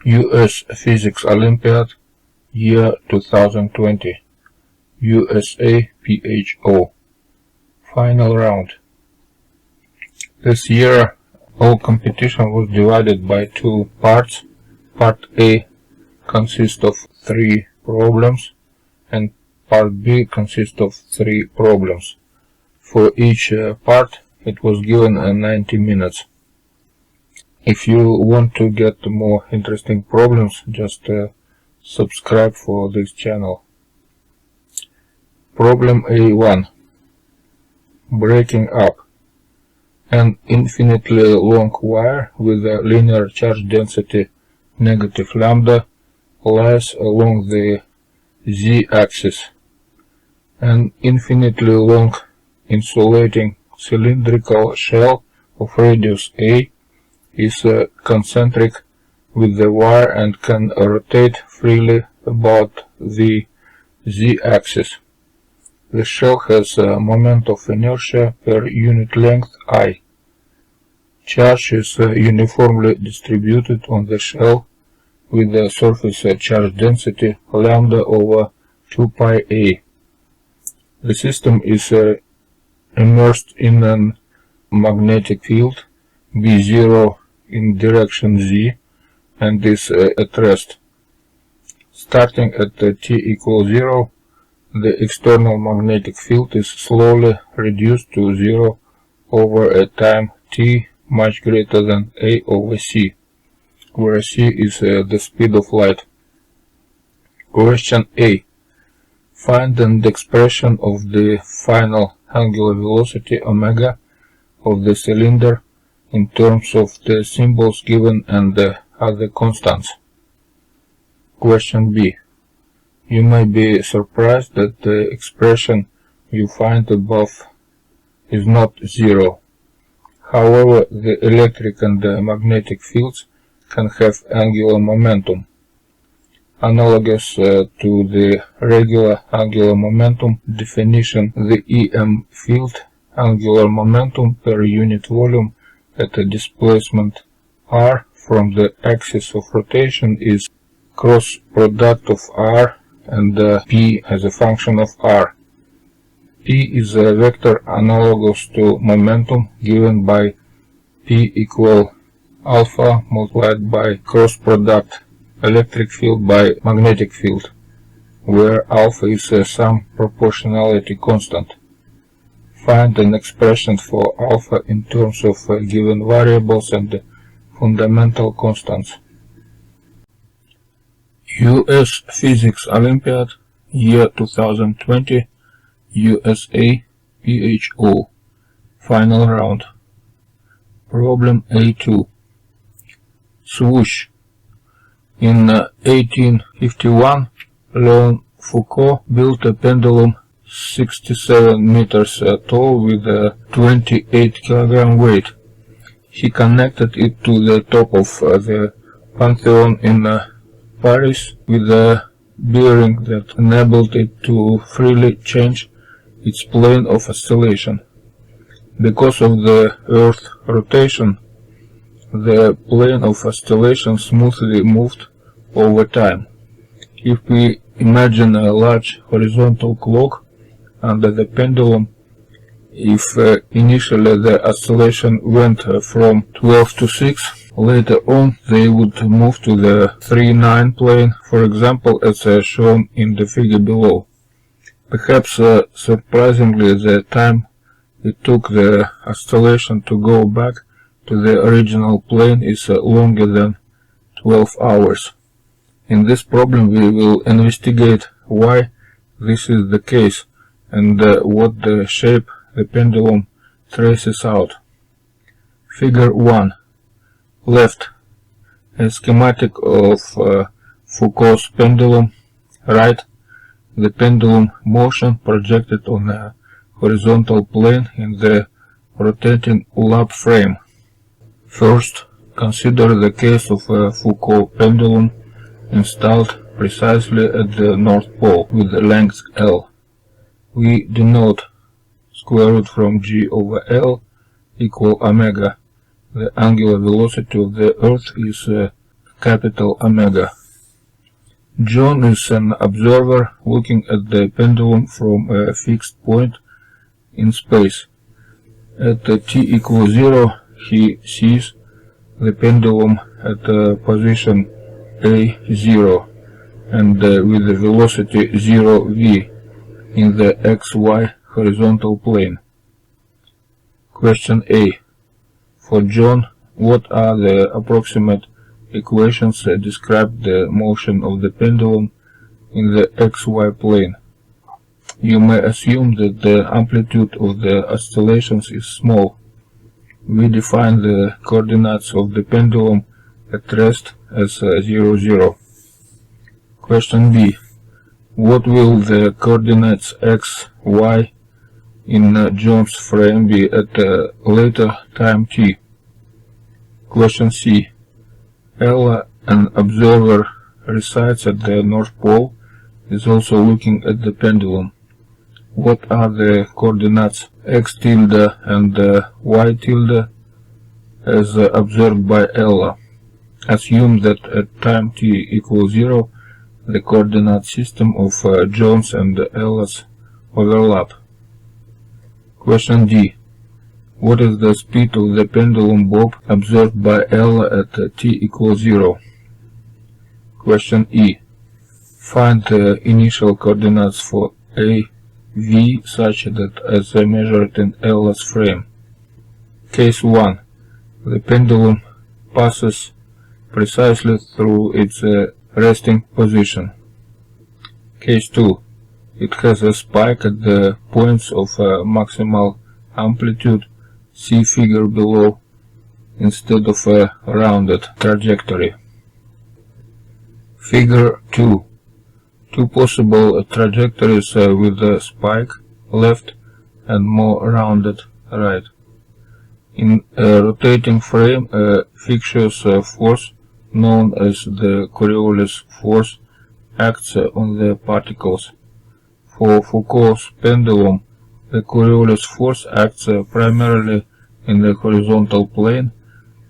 US Physics Olympiad, year 2020, USAPHO, final round. This year, all competition was divided by two parts. Part A consists of 3 problems, and Part B consists of 3 problems. For each part, it was given 90 minutes. If you want to get more interesting problems, just subscribe for this channel. Problem A1. Breaking up. An infinitely long wire with a linear charge density negative lambda lies along the z-axis. An infinitely long insulating cylindrical shell of radius a is concentric with the wire and can rotate freely about the z-axis. The shell has a moment of inertia per unit length I. Charge is uniformly distributed on the shell with the surface charge density lambda over 2 pi a. The system is immersed in an magnetic field B0 in direction z and is at rest. Starting at t equals 0, the external magnetic field is slowly reduced to 0 over a time t much greater than a over c, where c is the speed of light. Question A. Find an expression of the final angular velocity omega of the cylinder in terms of the symbols given and the other constants. Question B. You may be surprised that the expression you find above is not 0. However, the electric and the magnetic fields can have angular momentum. Analogous to the regular angular momentum definition, the EM field angular momentum per unit volume at a displacement r from the axis of rotation is cross product of r and p as a function of r. P is a vector analogous to momentum given by P equal alpha multiplied by cross product electric field by magnetic field, where alpha is some proportionality constant. Find an expression for alpha in terms of given variables and fundamental constants. US Physics Olympiad, year 2020, USAPHO, final round. Problem A2. Swoosh. In 1851, Leon Foucault built a pendulum 67 meters tall with a 28 kg weight. He connected it to the top of the Pantheon in Paris with a bearing that enabled it to freely change its plane of oscillation. Because of the Earth's rotation, the plane of oscillation smoothly moved over time. If we imagine a large horizontal clock under the pendulum, if initially the oscillation went from 12 to 6, later on they would move to the 3-9 plane, for example, as shown in the figure below. Perhaps surprisingly, the time it took the oscillation to go back to the original plane is longer than 12 hours. In this problem we will investigate why this is the case and what the shape the pendulum traces out. Figure 1. Left. A schematic of Foucault's pendulum. Right. The pendulum motion projected on a horizontal plane in the rotating lap frame. First, consider the case of a Foucault pendulum installed precisely at the North Pole with the length L. We denote square root from g over L equal omega. The angular velocity of the Earth is capital Omega. John is an observer looking at the pendulum from a fixed point in space. At t equals 0, he sees the pendulum at position A0 and with the velocity 0v in the xy horizontal plane. Question A. For John, what are the approximate equations that describe the motion of the pendulum in the xy plane? You may assume that the amplitude of the oscillations is small. We define the coordinates of the pendulum at rest as 0, 0. Question B. What will the coordinates x, y in John's frame be at a later time t? Question C. Ella, an observer, resides at the North Pole, is also looking at the pendulum. What are the coordinates x tilde and y tilde as observed by Ella? Assume that at time t equals 0, the coordinate system of John's and Ella's overlap. Question D. What is the speed of the pendulum bob observed by Ella at t equals 0? Question E. Find the initial coordinates for A, V such that as measured in Ella's frame. Case 1. The pendulum passes precisely through its resting position. Case 2. It has a spike at the points of maximal amplitude, see figure below, instead of a rounded trajectory. Figure 2. Two possible trajectories with a spike, left, and more rounded, right. In a rotating frame, a fictitious force, known as the Coriolis force, acts on the particles. For Foucault's pendulum, the Coriolis force acts primarily in the horizontal plane,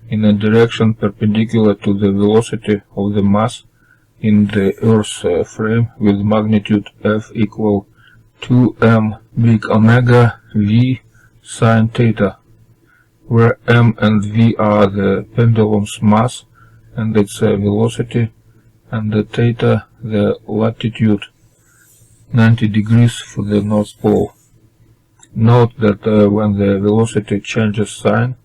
in a direction perpendicular to the velocity of the mass in the Earth's frame, with magnitude F equal 2m big omega v sine theta, where m and v are the pendulum's mass and its velocity, and the theta the latitude, 90 degrees for the North Pole. Note that when the velocity changes sign,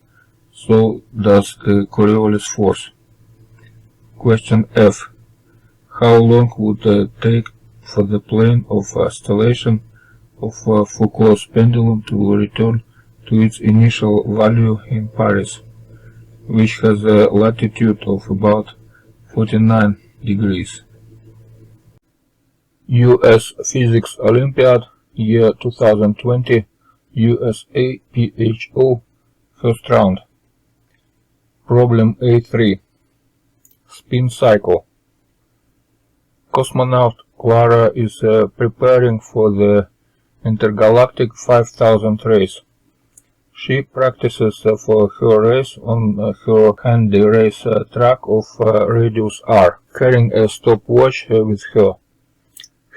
so does the Coriolis force. Question F. How long would it take for the plane of oscillation of Foucault's pendulum to return to its initial value in Paris, which has a latitude of about 49 degrees? US Physics Olympiad, year 2020, USAPHO, first round. Problem A3. Spin cycle. Cosmonaut Clara is preparing for the intergalactic 5000 race. She practices for her race on her handy race track of radius r, carrying a stopwatch with her.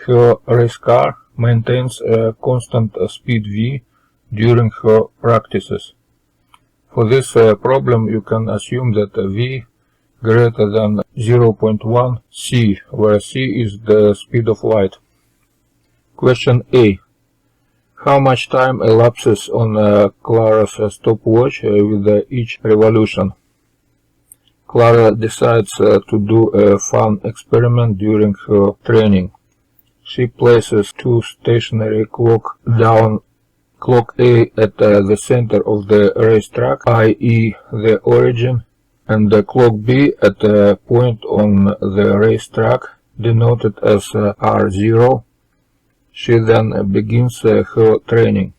Her race car maintains a constant speed v during her practices. For this problem, you can assume that v greater than 0.1 c, where c is the speed of light. Question A. How much time elapses on Clara's stopwatch with each revolution? Clara decides to do a fun experiment during her training. She places two stationary clocks down clock A at the center of the racetrack, i.e. the origin, and the clock B at a point on the racetrack, denoted as R0. She then begins her training.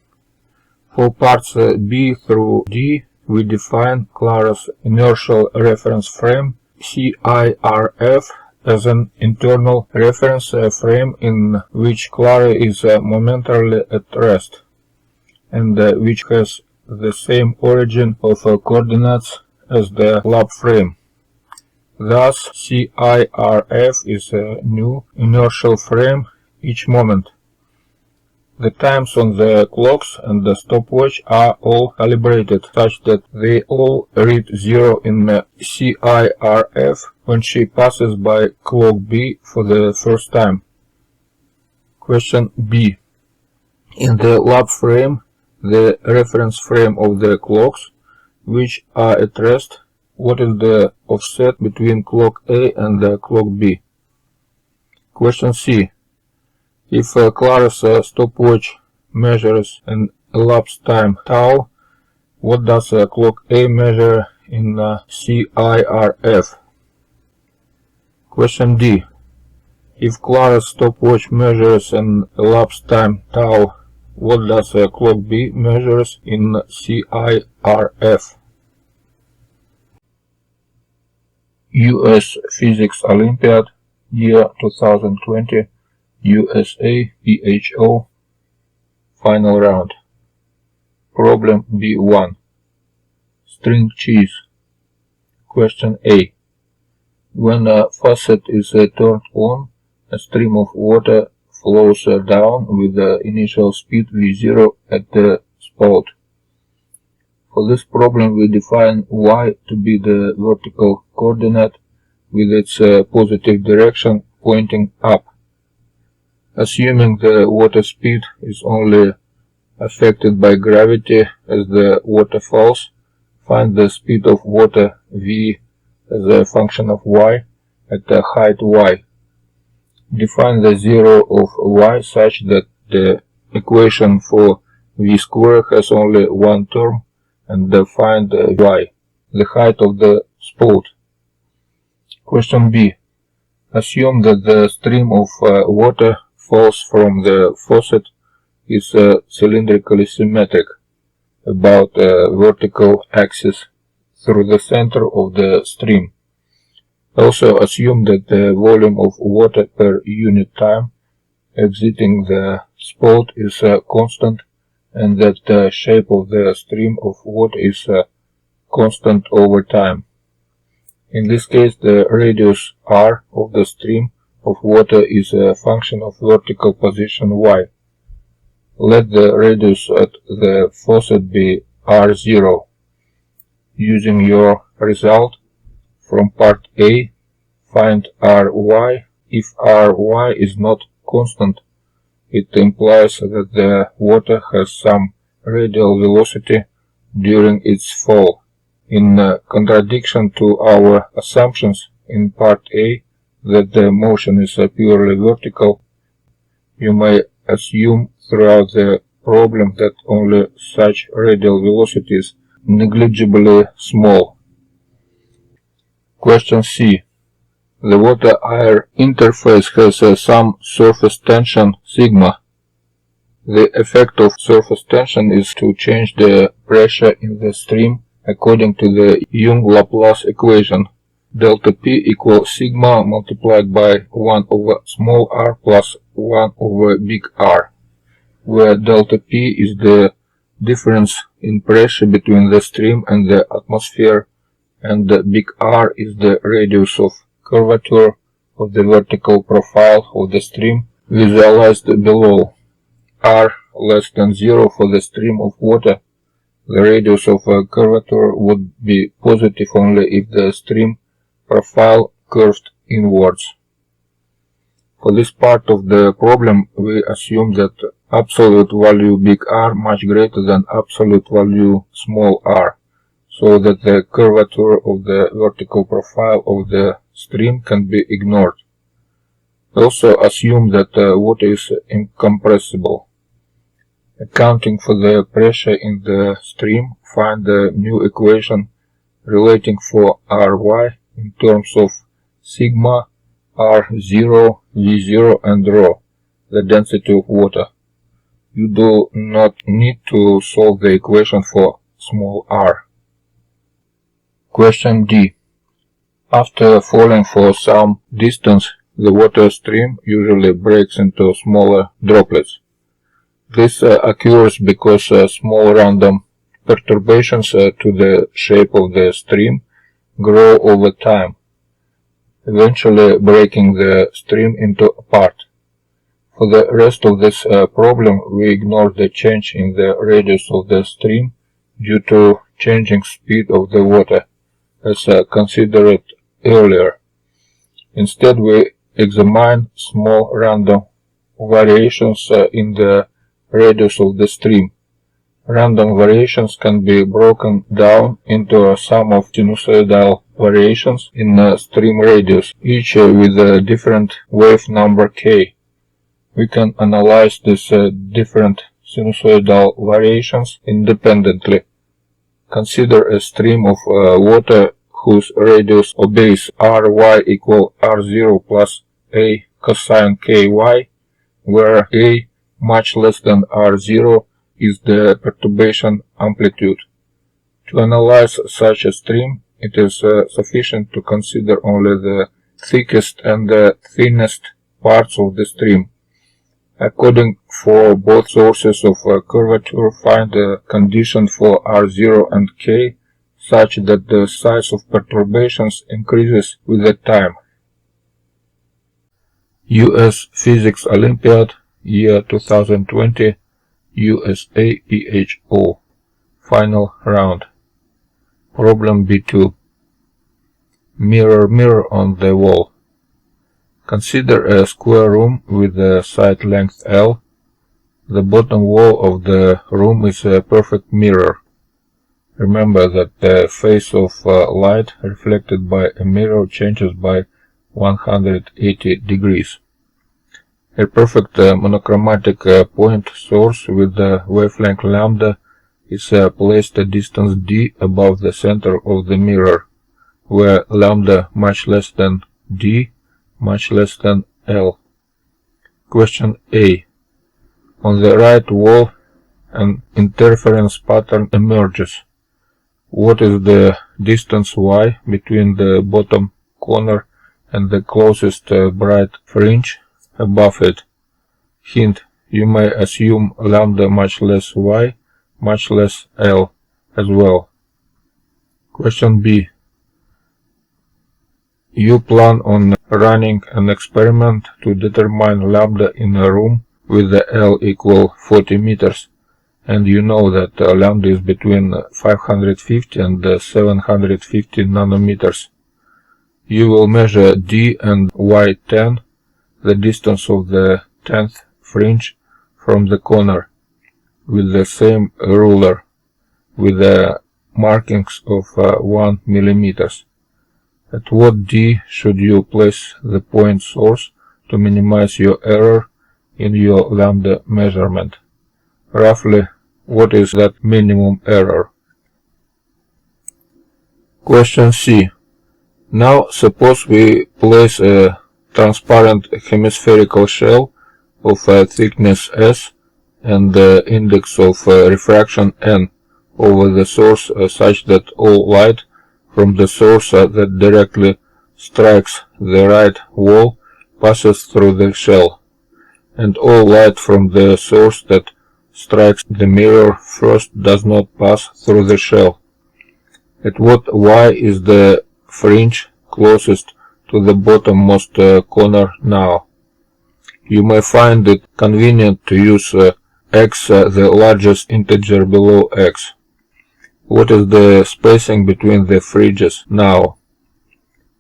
For parts B through D, we define Clara's inertial reference frame, CIRF, as an internal reference frame in which Clara is momentarily at rest, and which has the same origin of coordinates as the lap frame. Thus, CIRF is a new inertial frame each moment. The times on the clocks and the stopwatch are all calibrated such that they all read 0 in CIRF when she passes by clock B for the first time. Question B. In the lab frame, the reference frame of the clocks, which are at rest, what is the offset between clock A and the clock B? Question C. If Clara's stopwatch measures an elapsed time tau, what does clock A measure in CIRF? Question D. If Clara's stopwatch measures an elapsed time tau, what does clock B measures in CIRF? US Physics Olympiad, year 2020, USAPHO, final round. Problem B1. String cheese. Question A. When a faucet is turned on, a stream of water flows down with the initial speed v0 at the spout. For this problem we define y to be the vertical coordinate with its positive direction pointing up. Assuming the water speed is only affected by gravity as the water falls, find the speed of water v as a function of y at the height y. Define the zero of y such that the equation for v square has only one term, and find y, the height of the spout. Question B. Assume that the stream of water falls from the faucet is cylindrically symmetric about a vertical axis through the center of the stream. Also assume that the volume of water per unit time exiting the spout is constant and that the shape of the stream of water is constant over time. In this case, the radius r of the stream of water is a function of vertical position y. Let the radius at the faucet be r0. Using your result from part A, find ry. If ry is not constant, it implies that the water has some radial velocity during its fall. In contradiction to our assumptions in part A that the motion is purely vertical, you may assume throughout the problem that only such radial velocity is negligibly small. Question C. The water-air interface has some surface tension sigma. The effect of surface tension is to change the pressure in the stream according to the Young-Laplace equation. Delta P equals sigma multiplied by 1 over small r plus 1 over big R, where delta P is the difference in pressure between the stream and the atmosphere, and the big R is the radius of curvature of the vertical profile of the stream visualized below. R less than 0 for the stream of water. The radius of a curvature would be positive only if the stream profile curved inwards. For this part of the problem, we assume that absolute value big R much greater than absolute value small r, so that the curvature of the vertical profile of the stream can be ignored. Also assume that water is incompressible. Accounting for the pressure in the stream, find the new equation relating for Ry in terms of sigma, R0, V0 and ρ, the density of water. You do not need to solve the equation for small r. Question D. After falling for some distance, the water stream usually breaks into smaller droplets. This occurs because small random perturbations to the shape of the stream grow over time. eventually breaking the stream into a part. For the rest of this problem, we ignore the change in the radius of the stream due to changing speed of the water, as considered earlier. Instead, we examine small random variations in the radius of the stream. Random variations can be broken down into a sum of sinusoidal variations in stream radius, each with a different wave number k. We can analyze these different sinusoidal variations independently. Consider a stream of water whose radius obeys Ry equal R0 plus A cosine ky, where A much less than R0 is the perturbation amplitude. To analyze such a stream, it is sufficient to consider only the thickest and the thinnest parts of the stream. According for both sources of curvature, find a condition for R0 and K such that the size of perturbations increases with the time. US Physics Olympiad, year 2020, USAPHO. Final round. Problem B2. Mirror, mirror on the wall. Consider a square room with a side length L. The bottom wall of the room is a perfect mirror. Remember that the phase of light reflected by a mirror changes by 180 degrees. A perfect monochromatic point source with the wavelength lambda is placed a distance d above the center of the mirror, where lambda much less than d much less than L. Question A. On the right wall, an interference pattern emerges. What is the distance y between the bottom corner and the closest bright fringe above it? Hint: you may assume lambda much less y much less L as well. Question B. You plan on running an experiment to determine lambda in a room with the L equal 40 meters, and you know that lambda is between 550 and 750 nanometers. You will measure d and y10, the distance of the 10th fringe from the corner, with the same ruler, with the markings of 1 millimeters. At what d should you place the point source to minimize your error in your lambda measurement? Roughly, what is that minimum error? Question C. Now suppose we place a transparent hemispherical shell of thickness S and the index of refraction n over the source such that all light from the source that directly strikes the right wall passes through the shell, and all light from the source that strikes the mirror first does not pass through the shell. At what y is the fringe closest to the bottommost corner now? You may find it convenient to use x, the largest integer below x. What is the spacing between the fringes now?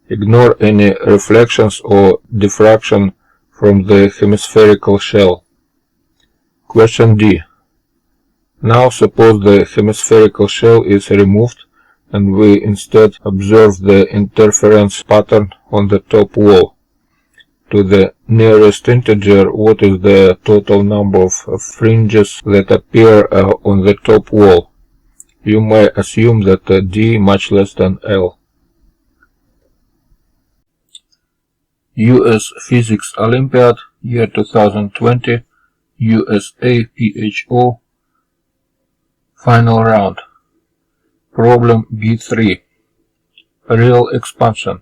Ignore any reflections or diffraction from the hemispherical shell. Question D. Now suppose the hemispherical shell is removed and we instead observe the interference pattern on the top wall. To the nearest integer, what is the total number of fringes that appear on the top wall? You may assume that d much less than L. US Physics Olympiad, year 2020, USAPHO. Final round. Problem B3. Real expansion.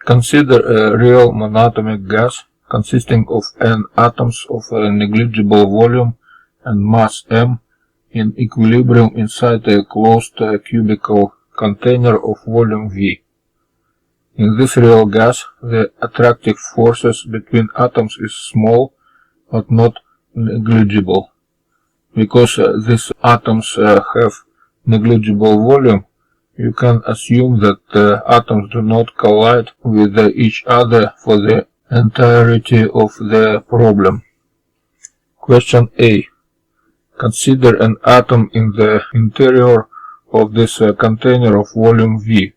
Consider a real monatomic gas consisting of n atoms of a negligible volume and mass m in equilibrium inside a closed cubical container of volume V. In this real gas, the attractive forces between atoms is small, but not negligible. Because these atoms have negligible volume, you can assume that the atoms do not collide with each other for the entirety of the problem. Question A. Consider an atom in the interior of this container of volume V.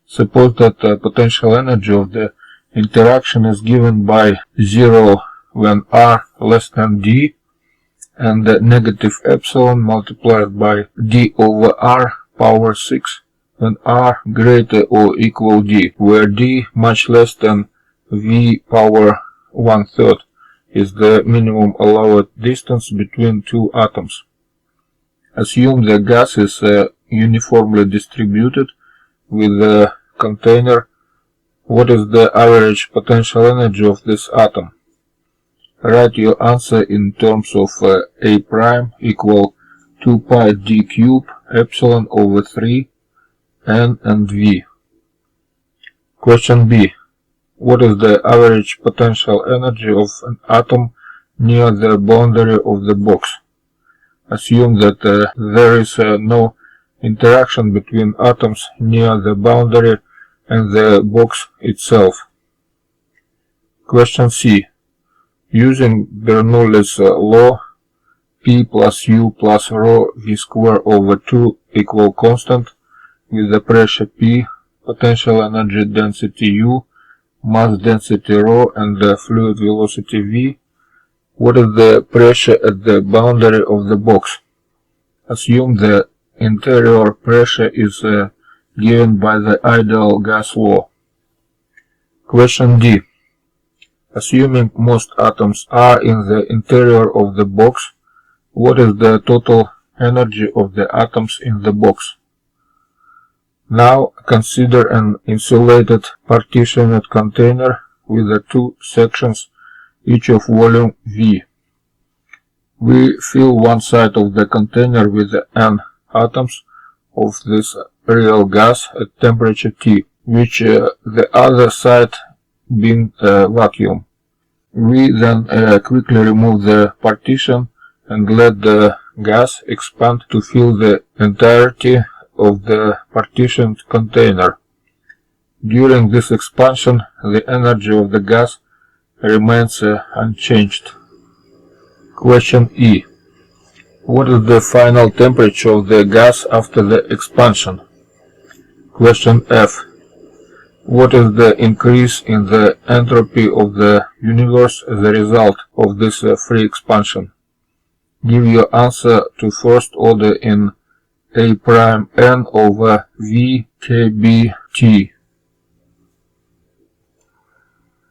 Suppose that the potential energy of the interaction is given by 0 when R less than D, and the negative epsilon multiplied by D over R power 6 when R greater or equal D, where D much less than V power 1/3 is the minimum allowed distance between two atoms. Assume the gas is uniformly distributed with the container. What is the average potential energy of this atom? Write your answer in terms of A prime equal 2 pi d cube epsilon over 3 n and v. Question B. What is the average potential energy of an atom near the boundary of the box? Assume that there is no interaction between atoms near the boundary and the box itself. Question C. Using Bernoulli's law, P plus U plus rho V square over 2 equal constant, with the pressure P, potential energy density U, mass density rho, and the fluid velocity V, what is the pressure at the boundary of the box? Assume the interior pressure is given by the ideal gas law. Question D. Assuming most atoms are in the interior of the box, what is the total energy of the atoms in the box? Now consider an insulated partitioned container with the two sections, each of volume V. We fill one side of the container with the n atoms of this real gas at temperature T, which the other side being vacuum. We then quickly remove the partition and let the gas expand to fill the entirety of the partitioned container. During this expansion, the energy of the gas remains unchanged. Question E. What is the final temperature of the gas after the expansion? Question F. What is the increase in the entropy of the universe as a result of this free expansion? Give your answer to first order in A prime n over V kb T.